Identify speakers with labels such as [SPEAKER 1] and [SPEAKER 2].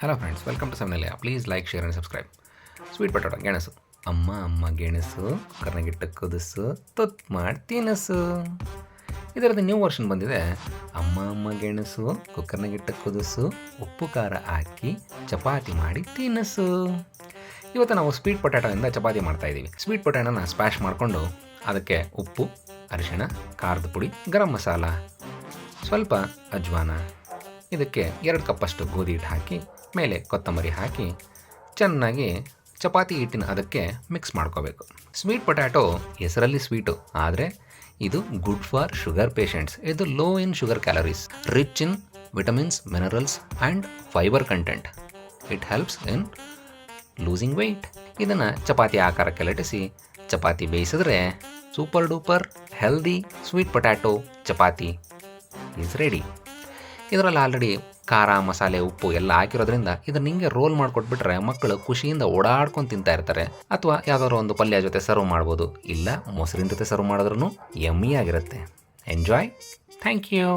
[SPEAKER 1] Hello friends, welcome to seven please like, share and subscribe. Sweet potato ಗೆಣಸು. ಅಮ್ಮ ಗೆಣಸು ಕರ್ನಾಗಿಟ್ಟ ಕುದಿಸು ತೊತ್ ಮಾಡಿ ತಿನಸು. ಇದರದ್ದು ನ್ಯೂ ವರ್ಷನ್ ಬಂದಿದೆ. ಅಮ್ಮ ಗೆಣಸು ಕುಕ್ಕರ್ನಾಗಿಟ್ಟ ಕುದಿಸು ಉಪ್ಪು ಖಾರ ಹಾಕಿ ಚಪಾತಿ ಮಾಡಿ ತಿನಸು. ಇವತ್ತು ನಾವು ಸ್ವೀಟ್ ಪೊಟ್ಯಾಟೋದಿಂದ ಚಪಾತಿ ಮಾಡ್ತಾಯಿದ್ದೀವಿ. ಸ್ವೀಟ್ ಪೊಟ್ಯಾಟೋನ ಸ್ಪ್ಯಾಶ್ ಮಾಡಿಕೊಂಡು ಅದಕ್ಕೆ ಉಪ್ಪು, ಅರಿಶಿಣ, ಖಾರದ ಪುಡಿ, ಗರಂ ಮಸಾಲ, ಸ್ವಲ್ಪ ಅಜ್ವಾನ, ಇದಕ್ಕೆ 2 ಕಪ್ಪಷ್ಟು ಗೋಧಿ ಹಿಟ್ಟು ಹಾಕಿ ಮೇಲೆ ಕೊತ್ತಂಬರಿ ಹಾಕಿ ಚೆನ್ನಾಗಿ ಚಪಾತಿ ಹಿಟ್ಟಿನ ಅದಕ್ಕೆ ಮಿಕ್ಸ್ ಮಾಡ್ಕೋಬೇಕು. ಸ್ವೀಟ್ ಪೊಟ್ಯಾಟೊ ಹೆಸರಲ್ಲಿ ಸ್ವೀಟು, ಆದರೆ ಇದು ಗುಡ್ ಫಾರ್ ಶುಗರ್ ಪೇಷಂಟ್ಸ್. ಇದು low in sugar calories, rich in vitamins, minerals and fibre content. It helps in losing weight. ಇದನ್ನು ಚಪಾತಿ ಆಕಾರಕ್ಕೆ ಲಟ್ಟಿಸಿ ಚಪಾತಿ ಬೇಯಿಸಿದ್ರೆ super duper healthy sweet potato chapati is ready. ಇದರಲ್ಲಿ ಆಲ್ರೆಡಿ ಖಾರ, ಮಸಾಲೆ, ಉಪ್ಪು ಎಲ್ಲ ಹಾಕಿರೋದ್ರಿಂದ ಇದನ್ನ ಹಿಂಗೆ ರೋಲ್ ಮಾಡಿಕೊಟ್ಬಿಟ್ರೆ ಮಕ್ಕಳು ಖುಷಿಯಿಂದ ಓಡಾಡ್ಕೊಂಡು ತಿಂತಾ ಇರ್ತಾರೆ. ಅಥವಾ ಯಾವುದಾದ್ರು ಒಂದು ಪಲ್ಯ ಜೊತೆ ಸರ್ವ್ ಮಾಡ್ಬೋದು, ಇಲ್ಲ ಮೊಸರಿನ ಜೊತೆ ಸರ್ವ್ ಮಾಡಿದ್ರೂ ಯಮ್ಮಿ ಆಗಿರುತ್ತೆ. ಎಂಜಾಯ್. Thank you.